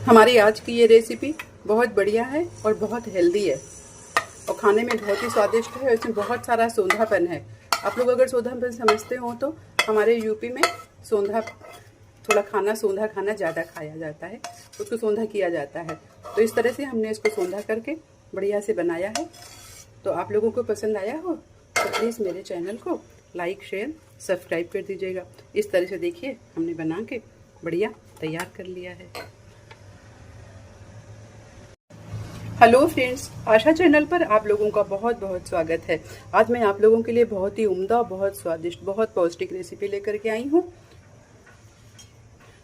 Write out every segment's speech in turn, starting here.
हमारी आज की ये रेसिपी बहुत बढ़िया है और बहुत हेल्दी है और खाने में बहुत ही स्वादिष्ट है और इसमें बहुत सारा सोंधापन है। आप लोग अगर सोंधापन समझते हो तो हमारे यूपी में सोंधा खाना ज़्यादा खाया जाता है, उसको सोंधा किया जाता है। तो इस तरह से हमने इसको सोंधा करके बढ़िया से बनाया है। तो आप लोगों को पसंद आया हो तो प्लीज़ मेरे चैनल को लाइक शेयर सब्सक्राइब कर दीजिएगा। इस तरह से देखिए हमने बना के बढ़िया तैयार कर लिया है। हेलो फ्रेंड्स, आशा चैनल पर आप लोगों का बहुत बहुत स्वागत है। आज मैं आप लोगों के लिए बहुत ही उम्दा, बहुत स्वादिष्ट, बहुत पौष्टिक रेसिपी लेकर के आई हूँ।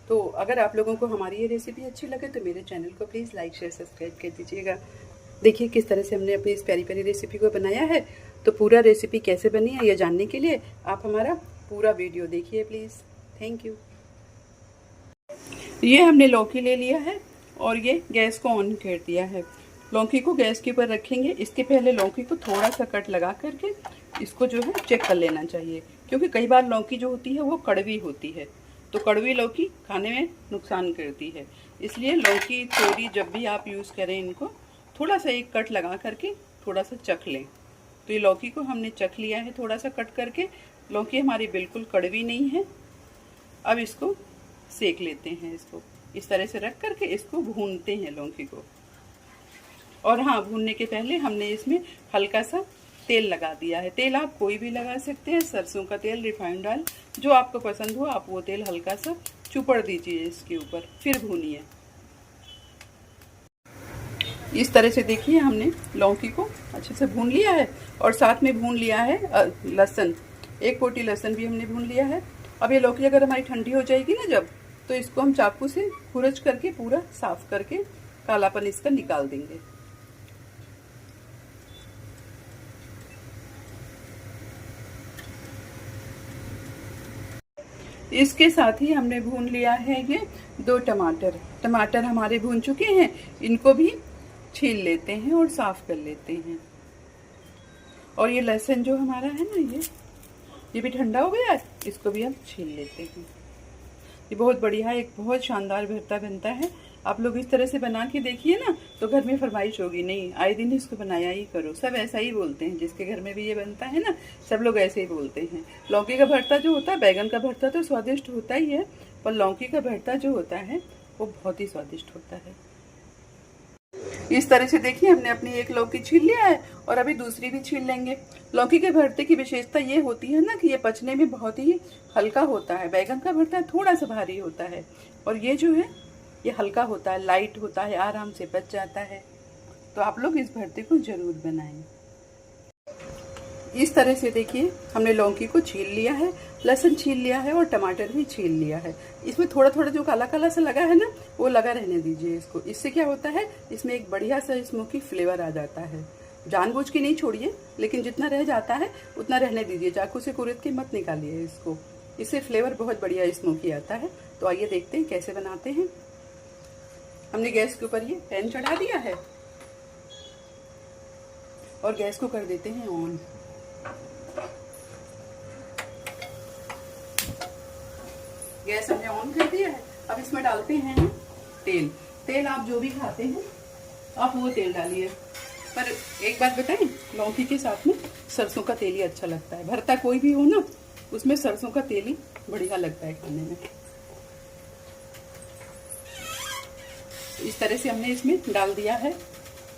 तो अगर आप लोगों को हमारी ये रेसिपी अच्छी लगे तो मेरे चैनल को प्लीज़ लाइक शेयर सब्सक्राइब कर दीजिएगा। देखिए किस तरह से हमने अपनी इस प्यारी प्यारी रेसिपी को बनाया है। तो पूरा रेसिपी कैसे बनी है ये जानने के लिए आप हमारा पूरा वीडियो देखिए प्लीज़। Thank you. ये हमने लौकी ले लिया है और ये गैस को ऑन कर दिया है। लौकी को गैस के ऊपर रखेंगे। इसके पहले लौकी को थोड़ा सा कट लगा करके इसको जो है चेक कर लेना चाहिए, क्योंकि कई बार लौकी जो होती है वो कड़वी होती है। तो कड़वी लौकी खाने में नुकसान करती है, इसलिए लौकी तोरी जब भी आप यूज़ करें इनको थोड़ा सा एक कट लगा करके थोड़ा सा चख लें। तो ये लौकी को हमने चख लिया है थोड़ा सा कट करके। लौकी हमारी बिल्कुल कड़वी नहीं है। अब इसको सेक लेते हैं। इसको इस तरह से रख करके इसको भूनते हैं लौकी को। और हाँ, भूनने के पहले हमने इसमें हल्का सा तेल लगा दिया है। तेल आप कोई भी लगा सकते हैं, सरसों का तेल, रिफाइंड ऑयल, जो आपको पसंद हो आप वो तेल हल्का सा चुपड़ दीजिए इसके ऊपर, फिर भूनिए। इस तरह से देखिए हमने लौकी को अच्छे से भून लिया है और साथ में भून लिया है लहसुन। एक पोटी लहसुन भी हमने भून लिया है। अब ये लौकी अगर हमारी ठंडी हो जाएगी ना जब, तो इसको हम चाकू से खुरच करके पूरा साफ करके कालापन इसका निकाल देंगे। इसके साथ ही हमने भून लिया है ये 2 टमाटर। टमाटर हमारे भून चुके हैं, इनको भी छील लेते हैं और साफ कर लेते हैं। और ये लहसुन जो हमारा है ना, ये भी ठंडा हो गया है, इसको भी हम छील लेते हैं। ये बहुत बढ़िया, एक बहुत शानदार भरता बनता है। आप लोग इस तरह से बना के देखिए ना, तो घर में फरमाइश होगी, नहीं आए दिन इसको बनाया ही करो। सब ऐसा ही बोलते हैं, जिसके घर में भी ये बनता है ना, सब लोग ऐसे ही बोलते हैं। लौकी का भरता जो होता है, बैगन का भरता तो स्वादिष्ट होता ही है, पर लौकी का भरता जो होता है वो बहुत ही स्वादिष्ट होता है। इस तरह से देखिए हमने अपनी एक लौकी छील लिया है और अभी दूसरी भी छील लेंगे। लौकी के भरते की विशेषता ये होती है ना कि ये पचने में बहुत ही हल्का होता है। बैगन का भरता थोड़ा सा भारी होता है और ये जो है ये हल्का होता है, लाइट होता है, आराम से पच जाता है। तो आप लोग इस भरते को जरूर बनाएं। इस तरह से देखिए हमने लौकी को छील लिया है, लहसुन छील लिया है और टमाटर भी छील लिया है। इसमें थोड़ा थोड़ा जो काला काला सा लगा है ना, वो लगा रहने दीजिए इसको। इससे क्या होता है, इसमें एक बढ़िया सा स्मोकी फ्लेवर आ जाता है। जानबूझ के नहीं छोड़िए, लेकिन जितना रह जाता है उतना रहने दीजिए। चाकू से कुरेद के मत निकालिए इसको, इससे फ्लेवर बहुत बढ़िया स्मोकी आता है। तो आइए देखते हैं कैसे बनाते हैं। हमने गैस के ऊपर ये पैन चढ़ा दिया है और गैस को कर देते हैं ऑन। गैस हमने ऑन कर दिया है। अब इसमें डालते हैं तेल। तेल आप जो भी खाते हैं आप वो तेल डालिए, पर एक बात बताएं, लौकी के साथ में सरसों का तेल ही अच्छा लगता है। भरता कोई भी हो ना, उसमें सरसों का तेल ही बढ़िया लगता है खाने में। इस तरह से हमने इसमें डाल दिया है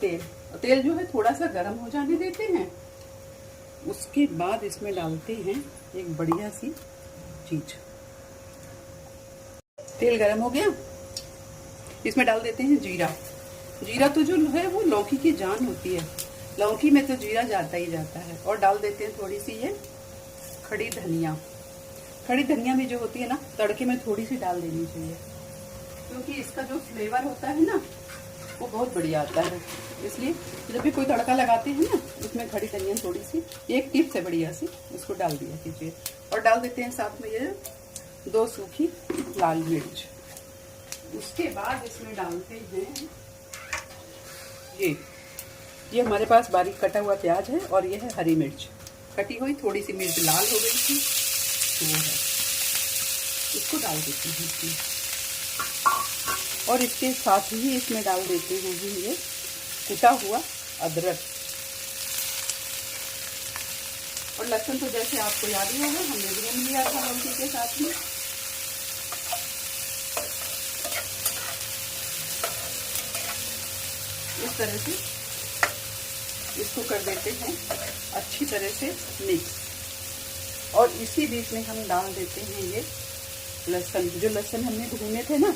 तेल। तेल जो है थोड़ा सा गर्म हो जाने देते हैं। उसके बाद इसमें डालते हैं एक बढ़िया सी चीज। तेल गरम हो गया, इसमें डाल देते हैं जीरा। जीरा तो जो है वो लौकी की जान होती है, लौकी में तो जीरा जाता ही जाता है। और डाल देते हैं थोड़ी सी ये खड़ी धनिया। खड़ी धनिया भी जो होती है ना, तड़के में थोड़ी सी डाल देनी चाहिए, क्योंकि इसका जो फ्लेवर होता है ना वो बहुत बढ़िया आता है। इसलिए जब भी कोई तड़का लगाते हैं ना, उसमें खड़ी धनिया थोड़ी सी, एक टिप्स है बढ़िया सी, उसको डाल दिया कीजिए। और डाल देते हैं साथ में ये 2 सूखी लाल मिर्च। उसके बाद इसमें डालते हैं ये हमारे पास बारीक कटा हुआ प्याज है और ये है हरी मिर्च कटी हुई। थोड़ी सी मिर्च लाल हो गई थी तो वो है, इसको डाल देते हैं इसमें। और इसके साथ ही इसमें डाल देते हैं हम ये कुटा हुआ अदरक और लहसुन। तो जैसे आपको याद ही होगा हमने भून लिया था लौकी के साथ में। इस तरह से इसको कर देते हैं अच्छी तरह से मिक्स। और इसी बीच में हम डाल देते हैं ये लहसुन, जो लहसुन हमने भूने थे ना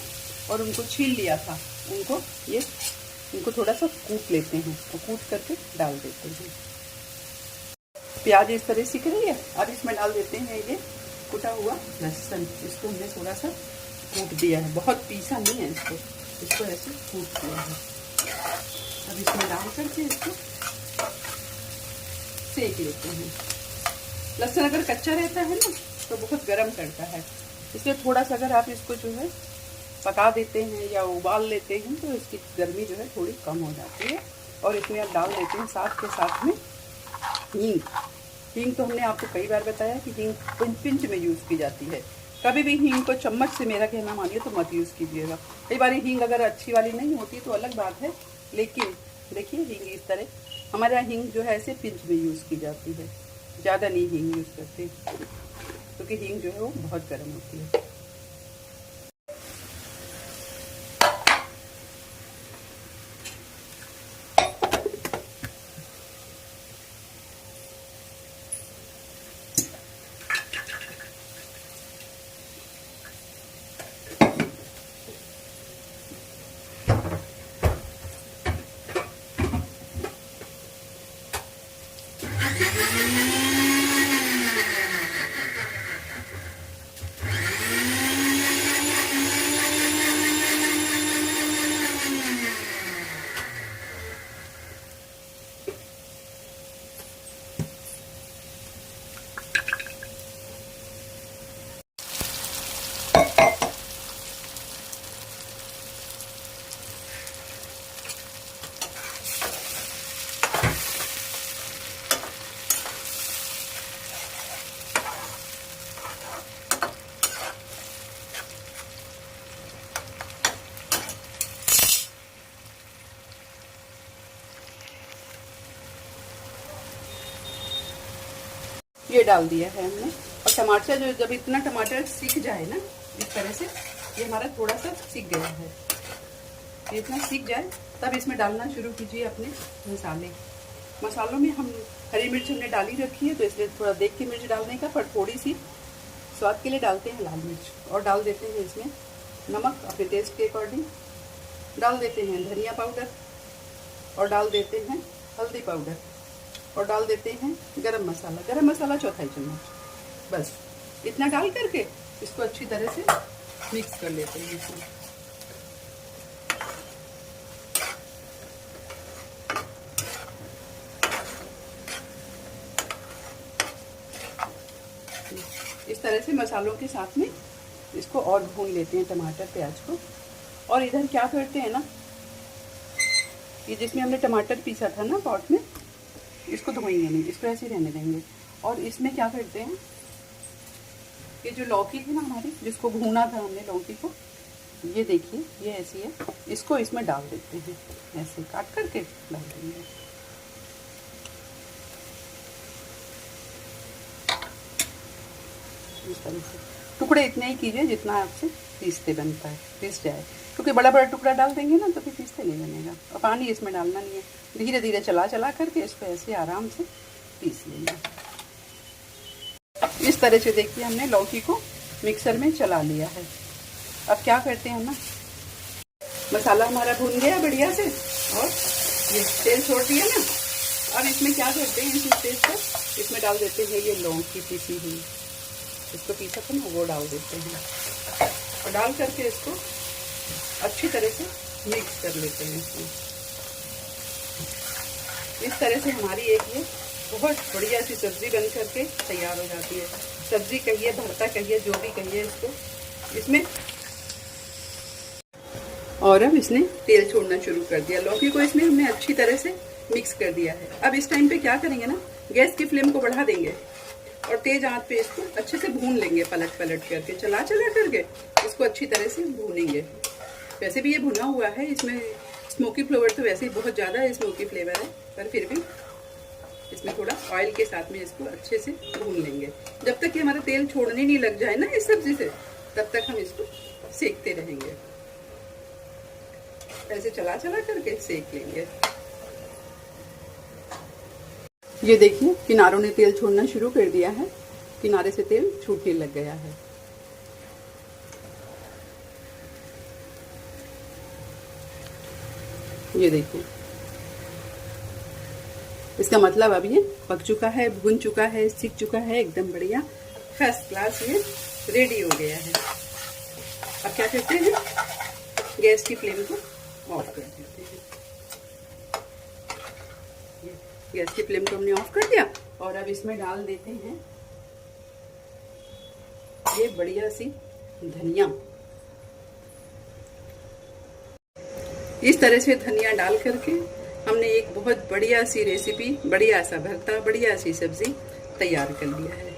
और उनको छील लिया था, उनको थोड़ा सा कूट लेते हैं और कूट करके डाल देते हैं। प्याज इस तरह सीख रही है और इसमें डाल देते हैं ये कुटा हुआ लहसुन। इसको हमने थोड़ा सा कूट दिया है, बहुत पीसा नहीं है इसको ऐसे कूट दिया है। अब इसमें डाल करके इसको सेक लेते हैं। लहसुन अगर कच्चा रहता है ना तो बहुत गर्म करता है, इसलिए थोड़ा सा अगर आप इसको जो है पका देते हैं या उबाल लेते हैं तो इसकी गर्मी जो है थोड़ी कम हो जाती है। और इसमें आप डाल देते हैं साथ के साथ में हींग तो हमने आपको कई बार बताया कि हींग पिंच में यूज़ की जाती है। कभी भी हींग को चम्मच से मेरा कहना मानिए तो मत यूज़ कीजिएगा। कई बार हींग अगर अच्छी वाली नहीं होती तो अलग बात है, लेकिन देखिए हींग इस तरह हमारे यहाँ हींग जो है ऐसे पिंच में यूज़ की जाती है, ज़्यादा नहीं हींग यूज़ करते क्योंकि हींग जो है वो बहुत गर्म होती है। ये डाल दिया है हमने। और टमाटर जो जब इतना टमाटर सीख जाए ना इस तरह से, ये हमारा थोड़ा सा सीख गया है, ये इतना सीख जाए तब इसमें डालना शुरू कीजिए अपने मसाले। मसालों में हम हरी मिर्च हमने डाली रखी है तो इसलिए थोड़ा देख के मिर्च डालने का, पर थोड़ी सी स्वाद के लिए डालते हैं लाल मिर्च। और डाल देते हैं इसमें नमक अपने टेस्ट के अकॉर्डिंग, डाल देते हैं धनिया पाउडर और डाल देते हैं हल्दी पाउडर और डाल देते हैं गरम मसाला चौथाई चम्मच। बस इतना डाल करके इसको अच्छी तरह से मिक्स कर लेते हैं इसमें। इस तरह से मसालों के साथ में इसको और भून लेते हैं टमाटर प्याज को। और इधर क्या करते हैं ना, ये जिसमें हमने टमाटर पीसा था ना पॉट में, इसको धोएंगे नहीं, इसको ऐसे ही रहने देंगे। और इसमें क्या करते हैं, ये जो लौकी थी ना हमारी, जिसको भूना था हमने लौकी को, ये देखिए ये ऐसी है, इसको इसमें डाल देते हैं, ऐसे काट करके डाल देंगे। इस तरह से टुकड़े इतने ही कीजिए जितना आपसे पीसते बनता है, पीस जाए, क्योंकि बड़ा बड़ा टुकड़ा डाल देंगे ना तो फिर पीसते नहीं बनेगा। और पानी इसमें डालना नहीं है, धीरे धीरे चला करके इसको ऐसे आराम से पीस लेंगे। इस तरह से देखिए हमने लौकी को मिक्सर में चला लिया है। अब क्या करते हैं ना, मसाला हमारा भून गया बढ़िया से और ये तेल छोड़ दिया ना, अब इसमें क्या करते हैं, इसी तेल पर इसमें डाल देते हैं ये लौकी पीसी हुई, इसको पीसा था ना वो डाल देते हैं और डाल करके इसको अच्छी तरह से मिक्स कर लेते हैं इसमें। इस तरह से हमारी एक ये बहुत बढ़िया सी सब्जी बन करके तैयार हो जाती है। सब्जी कहिए, भरता कहिए, जो भी कहिए इसको, इसमें। और अब इसने तेल छोड़ना शुरू कर दिया। लौकी को इसमें हमने अच्छी तरह से मिक्स कर दिया है। अब इस टाइम पे क्या करेंगे ना, गैस की फ्लेम को बढ़ा देंगे और तेज आंच पे इसको अच्छे से भून लेंगे, पलट करके चला करके इसको अच्छी तरह से भूनेंगे। वैसे भी ये भुना हुआ है, इसमें स्मोकी फ्लेवर तो वैसे ही बहुत ज़्यादा है, स्मोकी फ्लेवर है, पर फिर भी इसमें थोड़ा ऑयल के साथ में इसको अच्छे से भून लेंगे। जब तक कि हमारा तेल छोड़ने नहीं लग जाए ना इस सब्जी से, तब तक हम इसको सेकते रहेंगे। ऐसे चला चला करके सेक लेंगे। ये देखिए किनारों ने तेल छोड़ना शुरू कर दिया है, किनारे से तेल छूटने लग गया है। ये देखिए, इसका मतलब अब ये पक चुका है, भुन चुका है, सीख चुका है, एकदम बढ़िया फर्स्ट क्लास ये रेडी हो गया है। अब क्या करते हैं, गैस की फ्लेम को ऑफ कर देते हैं। गैस की फ्लेम को हमने ऑफ कर दिया और अब इसमें डाल देते हैं ये बढ़िया सी धनिया। इस तरह से धनिया डाल करके हमने एक बहुत बढ़िया सी रेसिपी, बढ़िया सा भरता, बढ़िया सी सब्जी तैयार कर लिया है।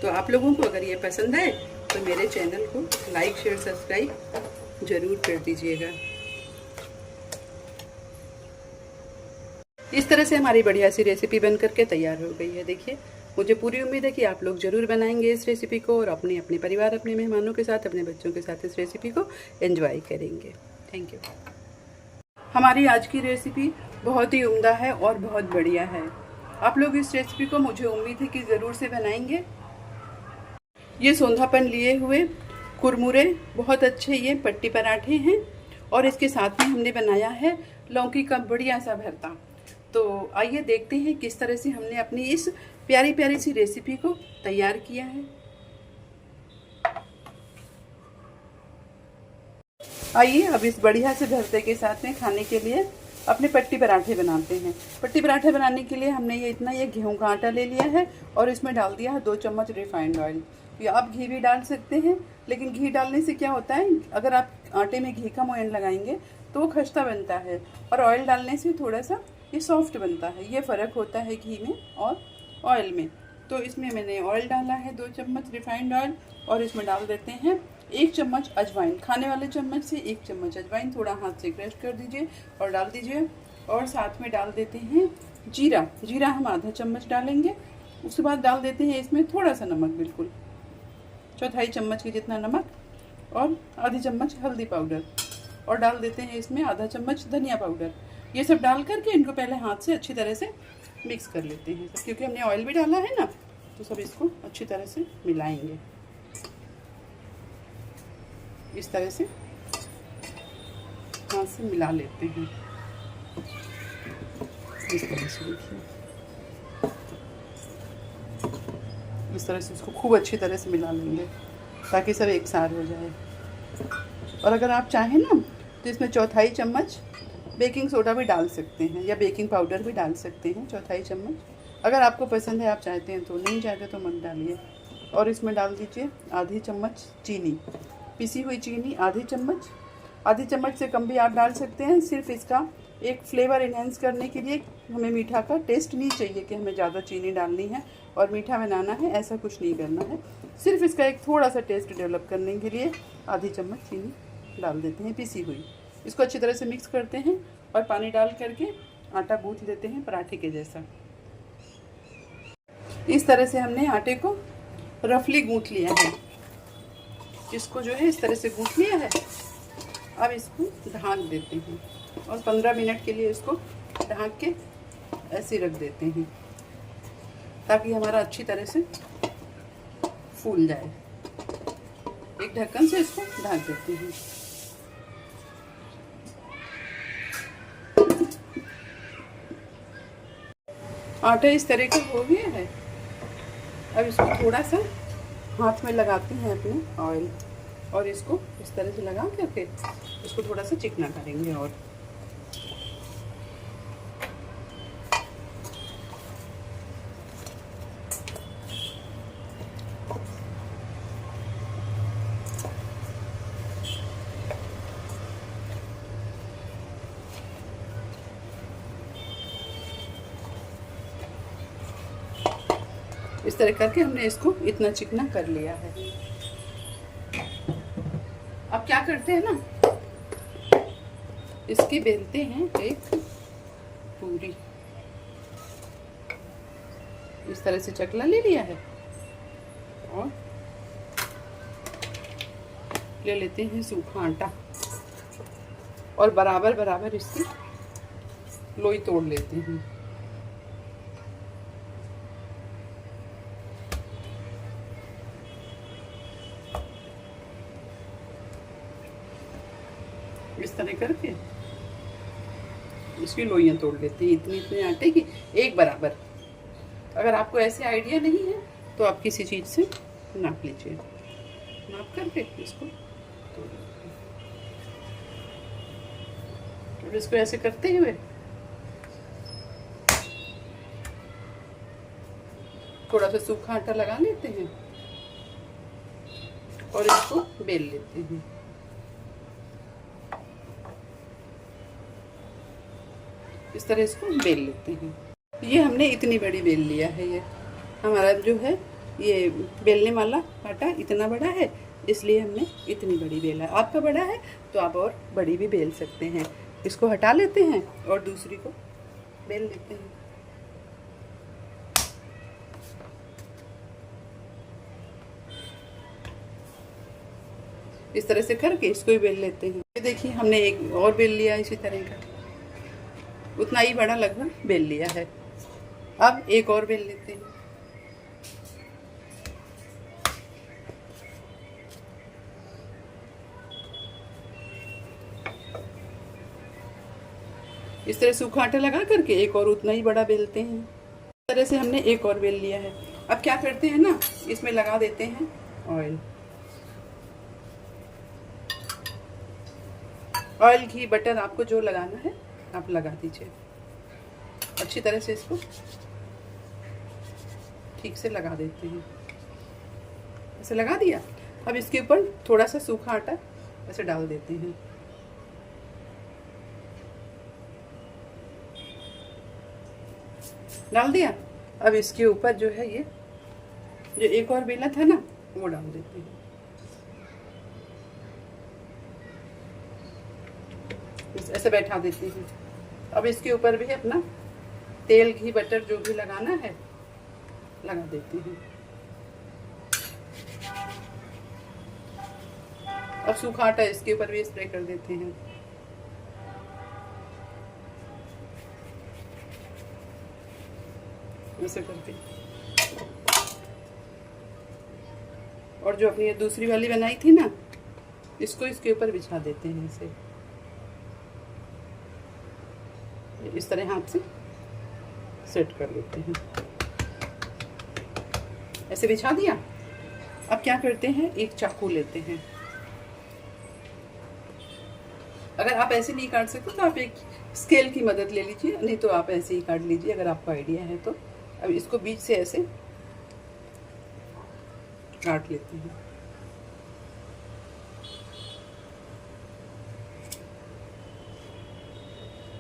तो आप लोगों को अगर ये पसंद आए तो मेरे चैनल को लाइक शेयर सब्सक्राइब जरूर कर दीजिएगा। इस तरह से हमारी बढ़िया सी रेसिपी बन करके तैयार हो गई है। देखिए, मुझे पूरी उम्मीद है कि आप लोग जरूर बनाएंगे इस रेसिपी को और अपने अपने परिवार, अपने मेहमानों के साथ, अपने बच्चों के साथ इस रेसिपी को एंजॉय करेंगे। Thank you. हमारी आज की रेसिपी बहुत ही उम्दा है और बहुत बढ़िया है। आप लोग इस रेसिपी को मुझे उम्मीद है कि ज़रूर से बनाएंगे। ये सौंधापन लिए हुए कुरमुरे बहुत अच्छे ये पट्टी पराठे हैं और इसके साथ में हमने बनाया है लौकी का बढ़िया सा भरता। तो आइए देखते हैं किस तरह से हमने अपनी इस प्यारी प्यारी सी रेसिपी को तैयार किया है। आइए अब इस बढ़िया से भरते के साथ में खाने के लिए अपने पट्टी पराठे बनाते हैं। पट्टी पराठे बनाने के लिए हमने ये गेहूं का आटा ले लिया है और इसमें डाल दिया है 2 चम्मच रिफाइंड ऑयल। या आप घी भी डाल सकते हैं, लेकिन घी डालने से क्या होता है, अगर आप आटे में घी का मोयन लगाएंगे तो वो खस्ता बनता है और ऑयल डालने से थोड़ा सा ये सॉफ्ट बनता है। ये फ़र्क होता है घी में और ऑयल में। तो इसमें मैंने ऑयल डाला है 2 चम्मच रिफाइंड ऑयल और इसमें डाल देते हैं 1 चम्मच अजवाइन। खाने वाले चम्मच से 1 चम्मच अजवाइन थोड़ा हाथ से क्रश कर दीजिए और डाल दीजिए। और साथ में डाल देते हैं जीरा। जीरा हम आधा चम्मच डालेंगे। उसके बाद डाल देते हैं इसमें थोड़ा सा नमक, बिल्कुल 1/4 चम्मच के जितना नमक और आधी चम्मच हल्दी पाउडर और डाल देते हैं इसमें आधा चम्मच धनिया पाउडर। ये सब डाल करके इनको पहले हाथ से अच्छी तरह से मिक्स कर लेते हैं, क्योंकि हमने ऑयल भी डाला है ना, तो सब इसको अच्छी तरह से मिलाएंगे। इस तरह से हाथ से मिला लेते हैं। इस तरह से देखिए, इस तरह से इसको खूब अच्छी तरह से मिला लेंगे ताकि सब एक साथ हो जाए। और अगर आप चाहें ना तो इसमें 1/4 चम्मच बेकिंग सोडा भी डाल सकते हैं या बेकिंग पाउडर भी डाल सकते हैं, 1/4 चम्मच। अगर आपको पसंद है, आप चाहते हैं तो, नहीं चाहते तो मत डालिए। और इसमें डाल दीजिए आधी चम्मच चीनी, पिसी हुई चीनी आधी चम्मच। आधी चम्मच से कम भी आप डाल सकते हैं। सिर्फ इसका एक फ्लेवर इन्हेंस करने के लिए, हमें मीठा का टेस्ट नहीं चाहिए कि हमें ज़्यादा चीनी डालनी है और मीठा बनाना है, ऐसा कुछ नहीं करना है। सिर्फ इसका एक थोड़ा सा टेस्ट डेवलप करने के लिए आधी चम्मच चीनी डाल देते हैं पिसी हुई। इसको अच्छी तरह से मिक्स करते हैं और पानी डाल करके आटा गूंथ लेते हैं पराठे के जैसा। इस तरह से हमने आटे को रफली गूंथ लिया है। इसको जो है इस तरह से गूंथ लिया है। अब इसको ढक देते हैं और 15 मिनट के लिए इसको ढक के ऐसे रख देते हैं ताकि हमारा अच्छी तरह से फूल जाए। एक ढक्कन से इसको ढक देते हैं। आटा इस तरह का हो गया है। अब इसको थोड़ा सा हाथ में लगाते हैं अपने ऑयल और इसको इस तरह से लगा करके इसको थोड़ा सा चिकना करेंगे। और इस तरह करके हमने इसको इतना चिकना कर लिया है। अब क्या करते हैं ना, इसकी बेलते हैं एक पूरी। इस तरह से चकला ले लिया है और ले लेते हैं सूखा आटा और बराबर बराबर इसकी लोई तोड़ लेते हैं। इस तरह करके इसकी लोइयां तोड़ लेते हैं, इतने इतने आटे की एक बराबर। अगर आपको ऐसे आइडिया नहीं है तो आप किसी चीज़ से नाप लीजिए, नाप करके इसको तोड़ लीजिए। और इसको ऐसे करते हुए थोड़ा सा सूखा आटा लगा लेते हैं और इसको बेल लेते हैं। इस तरह इसको बेल लेते हैं। ये हमने इतनी बड़ी बेल लिया है। ये हमारा जो है ये बेलने वाला आटा इतना बड़ा है, इसलिए हमने इतनी बड़ी बेला है। आपका बड़ा है तो आप और बड़ी भी बेल सकते हैं। इसको हटा लेते हैं और दूसरी को बेल लेते हैं। इस तरह से करके इसको भी बेल लेते हैं। ये देखिए हमने एक और बेल लिया इसी तरह का, उतना ही बड़ा लगभग बेल लिया है। अब एक और बेल लेते हैं। इस तरह सूखा आटा लगा करके एक और उतना ही बड़ा बेलते हैं। इस तरह से हमने एक और बेल लिया है। अब क्या करते हैं ना, इसमें लगा देते हैं ऑयल। ऑयल घी बटर आपको जो लगाना है आप लगा दीजिए। अच्छी तरह से इसको ठीक से लगा देते हैं। ऐसे लगा दिया। अब इसके ऊपर थोड़ा सा सूखा आटा ऐसे डाल देते हैं। डाल दिया। अब इसके ऊपर जो है ये जो एक और बेला था ना वो डाल देते हैं। ऐसे बैठा देते हैं। अब इसके ऊपर भी अपना तेल घी बटर जो भी लगाना है लगा देते हैं। अब सूखा आटा इसके ऊपर भी स्प्रे कर देते हैं। ऐसे करके और जो अपनी दूसरी वाली बनाई थी ना इसको इसके ऊपर बिछा देते हैं। इसे इस तरह हाथ से सेट कर लेते हैं। ऐसे बिछा दिया। अब क्या करते हैं, एक चाकू लेते हैं। अगर आप ऐसे नहीं काट सकते तो आप एक स्केल की मदद ले लीजिए, नहीं तो आप ऐसे ही काट लीजिए अगर आपको आइडिया है तो। अब इसको बीच से ऐसे काट लेते हैं।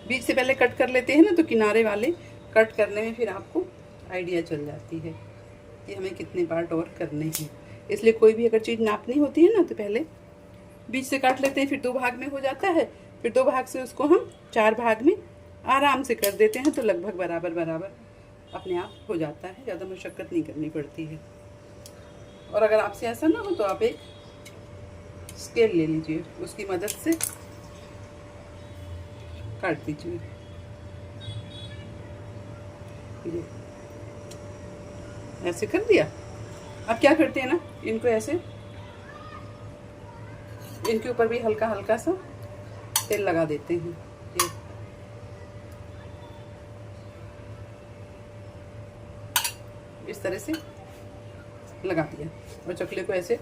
बीच से पहले कट कर लेते हैं ना तो किनारे वाले कट करने में फिर आपको आइडिया चल जाती है कि हमें कितने पार्ट और करने हैं। इसलिए कोई भी अगर चीज़ नापनी होती है ना तो पहले बीच से काट लेते हैं, फिर 2 भाग में हो जाता है। फिर 2 भाग से उसको हम 4 भाग में आराम से कर देते हैं तो लगभग बराबर बराबर अपने आप हो जाता है। ज़्यादा मशक्क़त नहीं करनी पड़ती है। और अगर आपसे ऐसा ना हो तो आप एक स्केल ले लीजिए, उसकी मदद से काट दीजिए। ऐसे कर दिया। अब क्या करते हैं ना, इनको ऐसे इनके ऊपर भी हल्का हल्का सा तेल लगा देते हैं। ये इस तरह से लगा दिया और चकले को ऐसे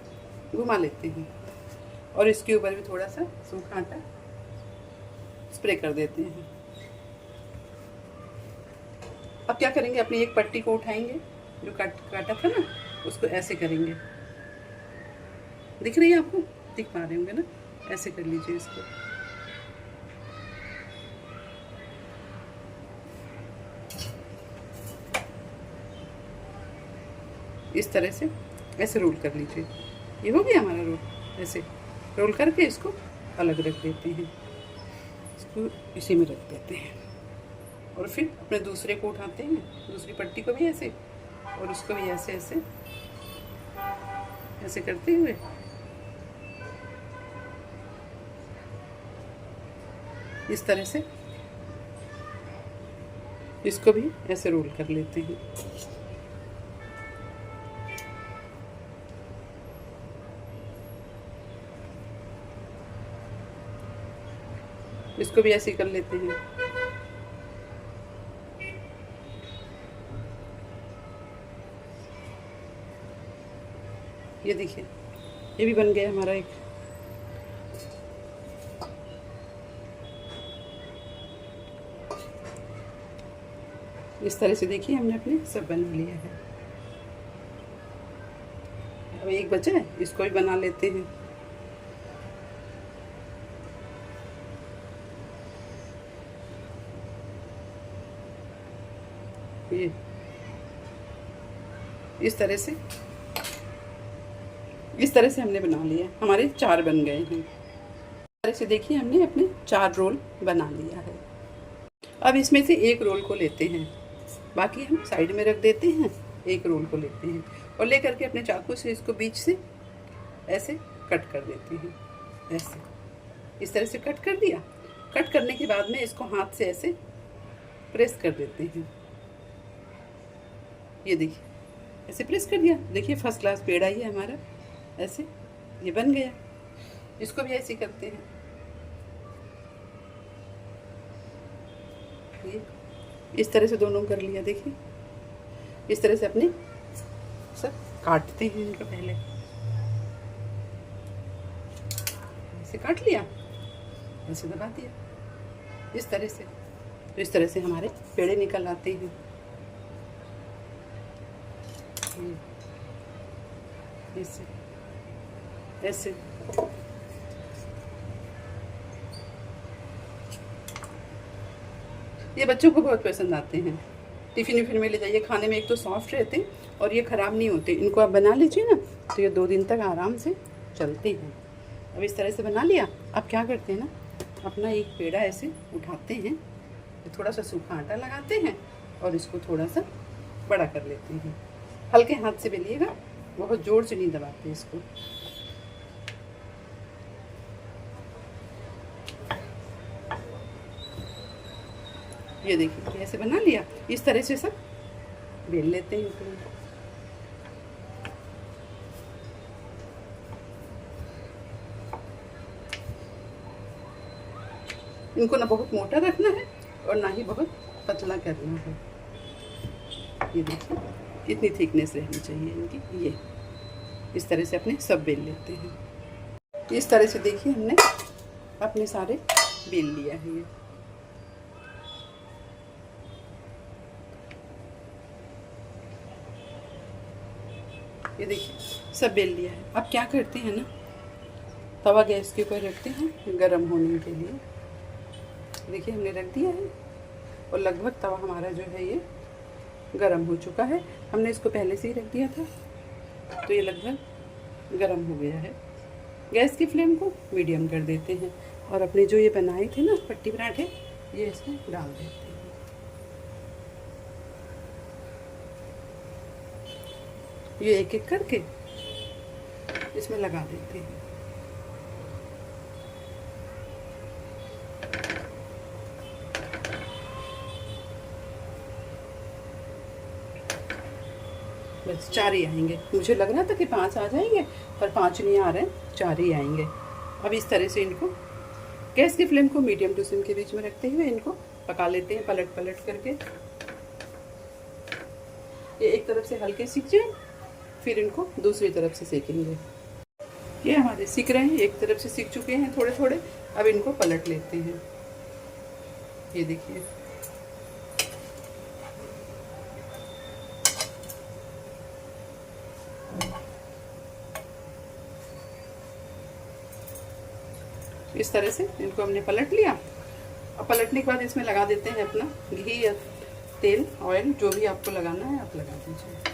घुमा लेते हैं और इसके ऊपर भी थोड़ा सा सूखा आटा स्प्रे कर देते हैं। अब क्या करेंगे, अपनी एक पट्टी को उठाएंगे जो काटा था ना उसको ऐसे करेंगे। दिख रही है आपको, दिख पा रहे होंगे ना, ऐसे कर लीजिए इसको। इस तरह से ऐसे रोल कर लीजिए। ये हो गया हमारा रोल। ऐसे रोल करके इसको अलग रख देते हैं। इसको इसी में रख देते हैं और फिर अपने दूसरे को उठाते हैं, दूसरी पट्टी को भी ऐसे और उसको भी ऐसे ऐसे ऐसे करते हुए इस तरह से इसको भी ऐसे रोल कर लेते हैं। इसको भी ऐसे कर लेते हैं। ये देखिए, ये भी बन गया हमारा एक। इस तरह से देखिए हमने अपने सब बना लिया है। अब एक बचा है, इसको भी बना लेते हैं। ये इस तरह से हमने बना लिया। हमारे 4 बन गए हैं। इस तरह से देखिए हमने अपने 4 रोल बना लिया है। अब इसमें से एक रोल को लेते हैं, बाकी हम साइड में रख देते हैं। एक रोल को लेते हैं और लेकर के अपने चाकू से इसको बीच से ऐसे कट कर देते हैं। ऐसे इस तरह से कट कर दिया। कट करने के बाद में इसको हाथ से ऐसे प्रेस कर देते हैं। ये देखिए ऐसे प्रेस कर दिया। देखिए फर्स्ट क्लास पेड़ा ही है हमारा। ऐसे ये बन गया। इसको भी ऐसे करते हैं। ये इस तरह से दोनों कर लिया। देखिए इस तरह से अपने सब काटते हैं इनको। पहले ऐसे काट लिया, ऐसे दबा दिया इस तरह से। तो इस तरह से हमारे पेड़े निकल आते हैं। ऐसे ऐसे ये बच्चों को बहुत पसंद आते हैं। टिफिन विफिन में ले जाइए, खाने में एक तो सॉफ्ट रहते हैं और ये ख़राब नहीं होते। इनको आप बना लीजिए ना तो ये 2 दिन तक आराम से चलते हैं। अब इस तरह से बना लिया। अब क्या करते हैं ना, अपना एक पेड़ा ऐसे उठाते हैं, थोड़ा सा सूखा आटा लगाते हैं और इसको थोड़ा सा बड़ा कर लेते हैं। हल्के हाथ से बेलिएगा, बहुत ज़ोर से नहीं दबाते इसको। ये देखिए ऐसे बना लिया। इस तरह से सब बेल लेते हैं। इनको ना बहुत मोटा रखना है और ना ही बहुत पतला करना है। ये देखिए इतनी थिकनेस रहनी चाहिए इनकी। ये इस तरह से अपने सब बेल लेते हैं। इस तरह से देखिए हमने अपने सारे बेल लिया है। ये देखिए सब बेल लिया है। अब क्या करते हैं ना, तवा गैस के ऊपर रखते हैं गरम होने के लिए। देखिए हमने रख दिया है और लगभग तवा हमारा जो है ये गरम हो चुका है। हमने इसको पहले से ही रख दिया था तो ये लगभग गरम हो गया है। गैस की फ्लेम को मीडियम कर देते हैं और अपने जो ये बनाए थे ना पट्टी पराठे, ये इसमें डाल देते हैं। ये एक एक करके इसमें लगा देते हैं। बस 4 ही आएंगे। मुझे लग रहा था कि 5 आ जाएंगे पर 5 नहीं आ रहे हैं, 4 ही आएंगे। अब इस तरह से इनको गैस की फ्लेम को मीडियम टू सिम के बीच में रखते हुए इनको पका लेते हैं, पलट पलट करके। ये एक तरफ से हल्के सीख जाए, फिर इनको दूसरी तरफ से सेकेंगे। ये हमारे सीख रहे हैं, एक तरफ से सीख चुके हैं थोड़े थोड़े। अब इनको पलट लेते हैं। ये देखिए इस तरह से इनको हमने पलट लिया। अब पलटने के बाद इसमें लगा देते हैं अपना घी या तेल, ऑयल, जो भी आपको लगाना है आप लगा दीजिए।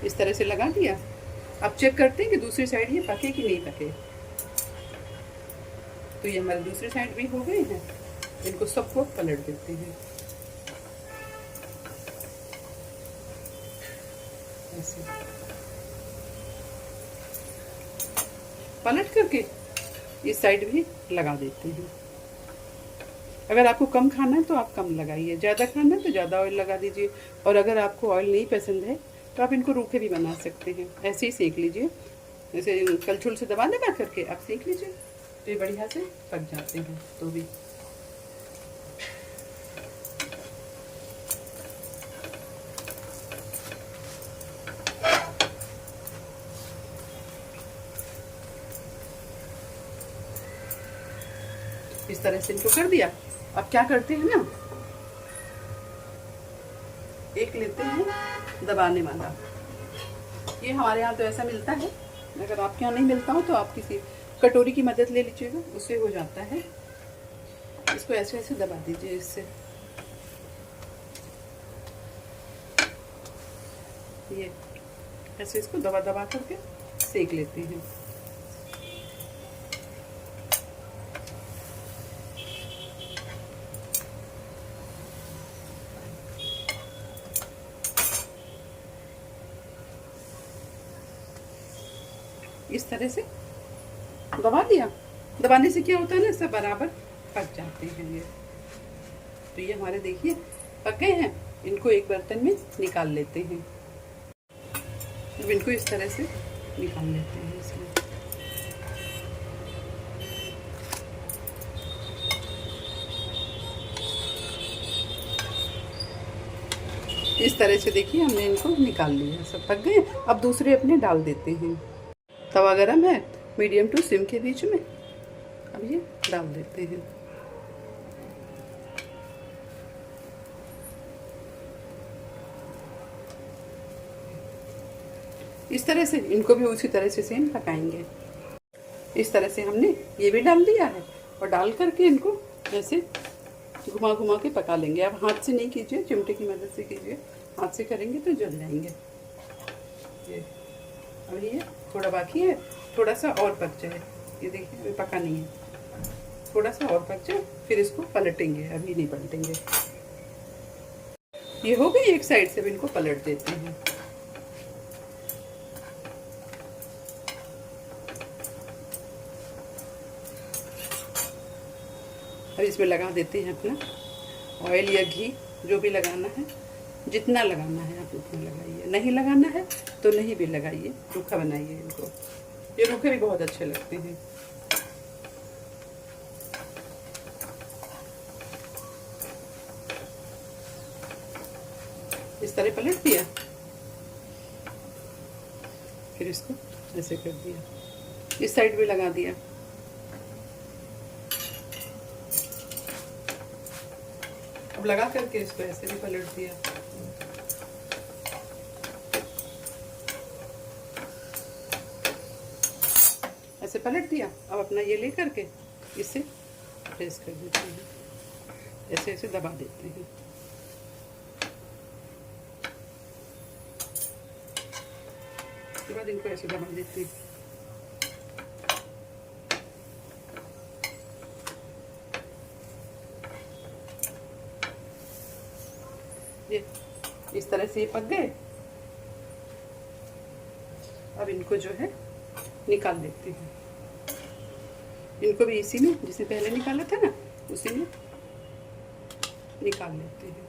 इस तरह से लगा दिया। अब चेक करते हैं कि दूसरी साइड ये पके कि नहीं पके। तो ये हमारे दूसरी साइड भी हो गए हैं। इनको सबको पलट देते हैं ऐसे पलट करके इस साइड भी लगा देते हैं। अगर आपको कम खाना है तो आप कम लगाइए, ज़्यादा खाना है तो ज़्यादा ऑयल लगा दीजिए। और अगर आपको ऑयल नहीं पसंद है तो आप इनको रूखे भी बना सकते हैं, ऐसे ही सेक लीजिए। जैसे कलछुल से दबा दबा करके आप सेक लीजिए तो ये बढ़िया से पक जाते हैं। तो भी इस तरह से इनको कर दिया। अब क्या करते हैं ना, एक लेते हैं दबाने वाला। ये हमारे यहाँ तो ऐसा मिलता है, अगर आपके यहाँ नहीं मिलता हो तो आप किसी कटोरी की मदद ले लीजिएगा, उससे हो जाता है। इसको ऐसे ऐसे दबा दीजिए इससे। ये ऐसे इसको दबा दबा करके सेक लेते हैं। इस तरह से दबा दिया। दबाने से क्या होता है ना, सब बराबर पक जाते हैं ये। तो ये हमारे देखिए पक गए हैं। इनको एक बर्तन में निकाल लेते हैं। अब इनको इस तरह से निकाल लेते हैं इसमें। इस तरह से देखिए हमने इनको निकाल लिया, सब पक गए। अब दूसरे अपने डाल देते हैं। तवा गरम है, मीडियम टू सिम के बीच में। अब ये डाल देते हैं। इस तरह से इनको भी उसी तरह से सेम पकाएंगे। इस तरह से हमने ये भी डाल दिया है और डाल करके इनको ऐसे घुमा घुमा के पका लेंगे। अब हाथ से नहीं कीजिए, चिमटे की मदद से कीजिए। हाथ से करेंगे तो जल जाएंगे ये। अब ये थोड़ा बाकी है, थोड़ा सा और पक जाए। ये देखिए अभी पका नहीं है, थोड़ा सा और पक जाए फिर इसको पलटेंगे, अभी नहीं पलटेंगे। ये हो गई एक साइड से, भी इनको पलट देते हैं। अब इसमें लगा देते हैं अपना ऑयल या घी, जो भी लगाना है। जितना लगाना है आप उतना लगाइए, नहीं लगाना है तो नहीं भी लगाइए, रूखा बनाइए इनको। ये रूखे भी बहुत अच्छे लगते हैं। इस तरह पलट दिया, फिर इसको ऐसे कर दिया, इस साइड भी लगा दिया। अब लगा करके इसको ऐसे भी पलट दिया। ऐसे पलट दिया। अब अपना ये ले करके इसे प्रेस कर देते हैं, ऐसे ऐसे दबा देते हैं। उसके बाद इनको ऐसे दबा देते हैं। ये इस तरह से ये पक गए। अब इनको जो है निकाल देते हैं। इनको भी इसी में, जिसे पहले निकाला था ना, उसी में निकाल लेते हैं।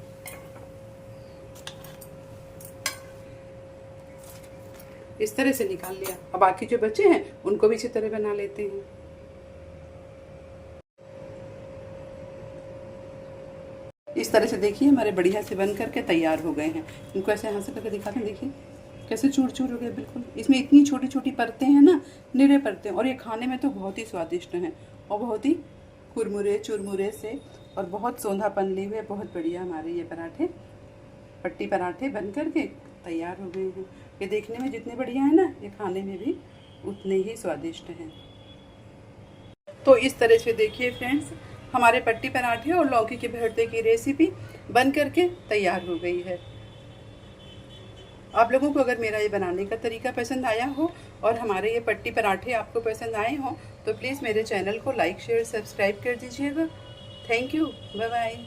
इस तरह से निकाल लिया। अब बाकी जो बचे हैं उनको भी इसी तरह बना लेते हैं। इस तरह से देखिए हमारे बढ़िया से बन करके तैयार हो गए हैं। इनको ऐसे हाथ से करके दिखाते हैं, देखिए कैसे चूर चूर हो गए बिल्कुल। इसमें इतनी छोटी छोटी परतें हैं ना, निरे परतें, और ये खाने में तो बहुत ही स्वादिष्ट हैं और बहुत ही कुरमुरे चुरमुरे से और बहुत सौंधापन लिए हुए। बहुत बढ़िया हमारे ये पराठे, पट्टी पराठे बन करके तैयार हो गए हैं। ये देखने में जितने बढ़िया है ना, ये खाने में भी उतने ही स्वादिष्ट हैं। तो इस तरह से देखिए फ्रेंड्स, हमारे पट्टी पराठे और लौकी के भरते की रेसिपी बन करके तैयार हो गई है। आप लोगों को अगर मेरा ये बनाने का तरीका पसंद आया हो और हमारे ये पट्टी पराठे आपको पसंद आए हों तो प्लीज़ मेरे चैनल को लाइक शेयर सब्सक्राइब कर दीजिएगा। Thank you, bye bye.